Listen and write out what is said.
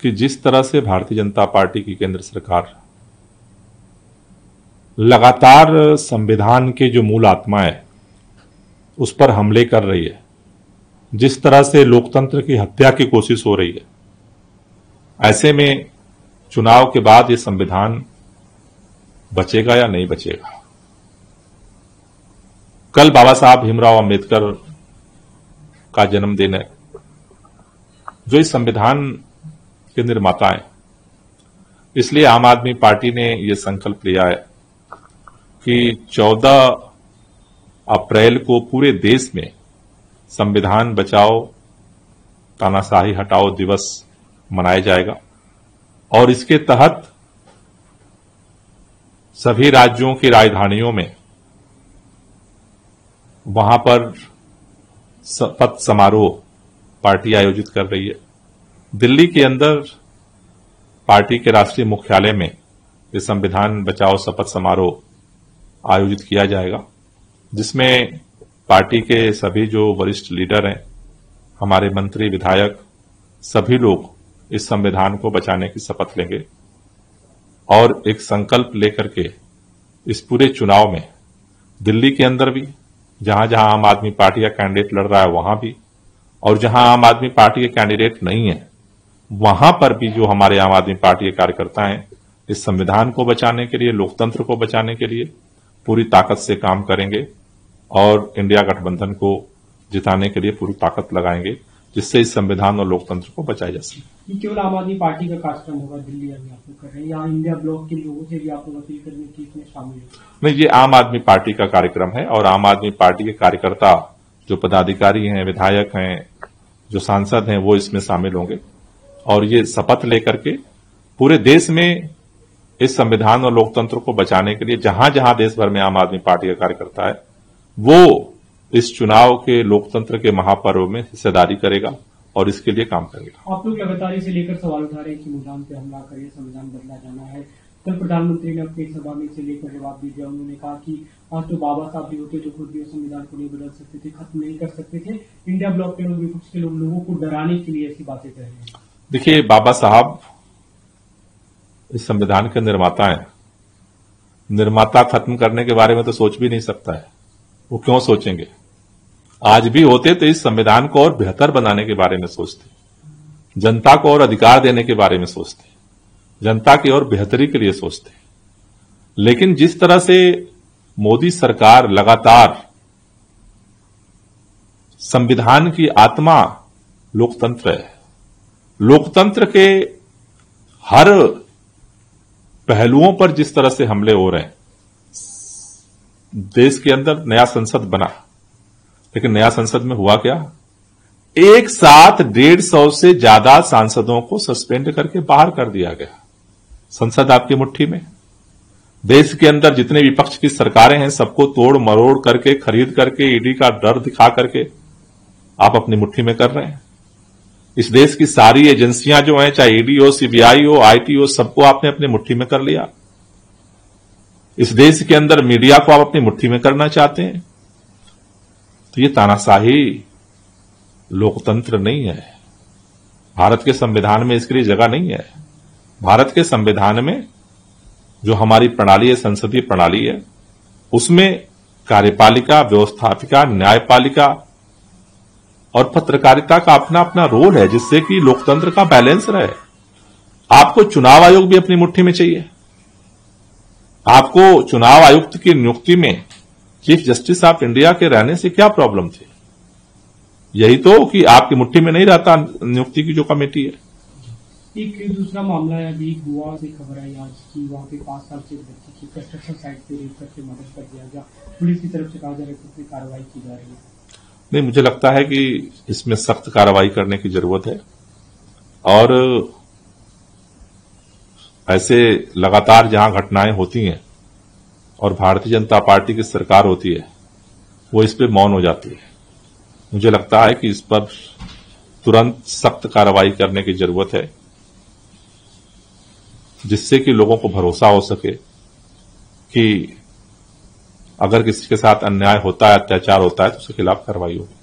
कि जिस तरह से भारतीय जनता पार्टी की केंद्र सरकार लगातार संविधान के जो मूल आत्मा है उस पर हमले कर रही है, जिस तरह से लोकतंत्र की हत्या की कोशिश हो रही है, ऐसे में चुनाव के बाद ये संविधान बचेगा या नहीं बचेगा। कल बाबा साहब भीमराव अंबेडकर का जन्मदिन है, जो इस संविधान के निर्माता हैं। इसलिए आम आदमी पार्टी ने यह संकल्प लिया है कि 14 अप्रैल को पूरे देश में संविधान बचाओ तानाशाही हटाओ दिवस मनाया जाएगा और इसके तहत सभी राज्यों की राजधानियों में वहां पर शपथ समारोह पार्टी आयोजित कर रही है। दिल्ली के अंदर पार्टी के राष्ट्रीय मुख्यालय में ये संविधान बचाओ शपथ समारोह आयोजित किया जाएगा, जिसमें पार्टी के सभी जो वरिष्ठ लीडर हैं, हमारे मंत्री विधायक, सभी लोग इस संविधान को बचाने की शपथ लेंगे और एक संकल्प लेकर के इस पूरे चुनाव में दिल्ली के अंदर भी जहां जहां आम आदमी पार्टी का कैंडिडेट लड़ रहा है वहां भी, और जहां आम आदमी पार्टी के कैंडिडेट नहीं है वहां पर भी जो हमारे आम आदमी पार्टी के कार्यकर्ता हैं इस संविधान को बचाने के लिए, लोकतंत्र को बचाने के लिए पूरी ताकत से काम करेंगे और इंडिया गठबंधन को जिताने के लिए पूरी ताकत लगाएंगे, जिससे इस संविधान और लोकतंत्र को बचाया जा सके। ये केवल आम आदमी पार्टी का कार्यक्रम होगा दिल्ली में आप लोग कर रहे हैं, या इंडिया ब्लॉक के लोगों से भी आप लोग अपील करने की इसमें शामिल है? नहीं, ये आम आदमी पार्टी का कार्यक्रम है और आम आदमी पार्टी के कार्यकर्ता जो पदाधिकारी हैं, विधायक हैं, जो सांसद हैं, वो इसमें शामिल होंगे और ये शपथ लेकर के पूरे देश में इस संविधान और लोकतंत्र को बचाने के लिए जहां जहां देश भर में आम आदमी पार्टी का कार्यकर्ता है वो इस चुनाव के लोकतंत्र के महापर्व में हिस्सेदारी करेगा और इसके लिए काम करेगा। आप लोग लगातार इसे लेकर सवाल उठा रहे हैं कि संविधान पे हमला करिए, संविधान बदला जाना है। कल प्रधानमंत्री ने अपनी सभा में इसे लेकर जवाब भी दिया। उन्होंने कहा कि आज तो बाबा साहब भी होते जो खुद भी संविधान को नहीं बदल सकते थे, खत्म नहीं कर सकते थे। इंडिया ब्लॉक के लोग, विपक्ष के लोग लोगों को डराने के लिए ऐसी बातें कर रहे हैं। देखिए, बाबा साहब इस संविधान के निर्माता हैं। निर्माता खत्म करने के बारे में तो सोच भी नहीं सकता है, वो क्यों सोचेंगे। आज भी होते तो इस संविधान को और बेहतर बनाने के बारे में सोचते, जनता को और अधिकार देने के बारे में सोचते, जनता की और बेहतरी के लिए सोचते। लेकिन जिस तरह से मोदी सरकार लगातार संविधान की आत्मा लोकतंत्र है, लोकतंत्र के हर पहलुओं पर जिस तरह से हमले हो रहे हैं, देश के अंदर नया संसद बना, लेकिन नया संसद में हुआ क्या, एक साथ 150 से ज्यादा सांसदों को सस्पेंड करके बाहर कर दिया गया। संसद आपकी मुट्ठी में, देश के अंदर जितने विपक्ष की सरकारें हैं सबको तोड़ मरोड़ करके, खरीद करके, ईडी का डर दिखा करके आप अपनी मुट्ठी में कर रहे हैं। इस देश की सारी एजेंसियां जो हैं, चाहे ईडी हो, सीबीआई हो, आईटी हो, सबको आपने अपनी मुट्ठी में कर लिया। इस देश के अंदर मीडिया को आप अपनी मुट्ठी में करना चाहते हैं। तो ये तानाशाही लोकतंत्र नहीं है। भारत के संविधान में इसके लिए जगह नहीं है। भारत के संविधान में जो हमारी प्रणाली है, संसदीय प्रणाली है, उसमें कार्यपालिका, व्यवस्थापिका, न्यायपालिका और पत्रकारिता का अपना अपना रोल है, जिससे कि लोकतंत्र का बैलेंस रहे। आपको चुनाव आयोग भी अपनी मुट्ठी में चाहिए। आपको चुनाव आयुक्त की नियुक्ति में चीफ जस्टिस ऑफ इंडिया के रहने से क्या प्रॉब्लम थी? यही तो कि आपकी मुट्ठी में नहीं रहता नियुक्ति की जो कमेटी है। एक दूसरा मामला है, अभी गोवा से खबर आई आज की वहां पे 5 साल से बच्ची की कंस्ट्रक्शन साइट पे रेप करके मर्डर कर दिया गया। पुलिस की तरफ से कहा जा रहा है कि उसमें कार्रवाई की जा रही है। नहीं, मुझे लगता है कि इसमें सख्त कार्रवाई करने की जरूरत है और ऐसे लगातार जहां घटनाएं होती हैं और भारतीय जनता पार्टी की सरकार होती है, वो इस पे मौन हो जाती है। मुझे लगता है कि इस पर तुरंत सख्त कार्रवाई करने की जरूरत है, जिससे कि लोगों को भरोसा हो सके कि अगर किसी के साथ अन्याय होता है, अत्याचार होता है, तो उसके खिलाफ कार्रवाई होगी।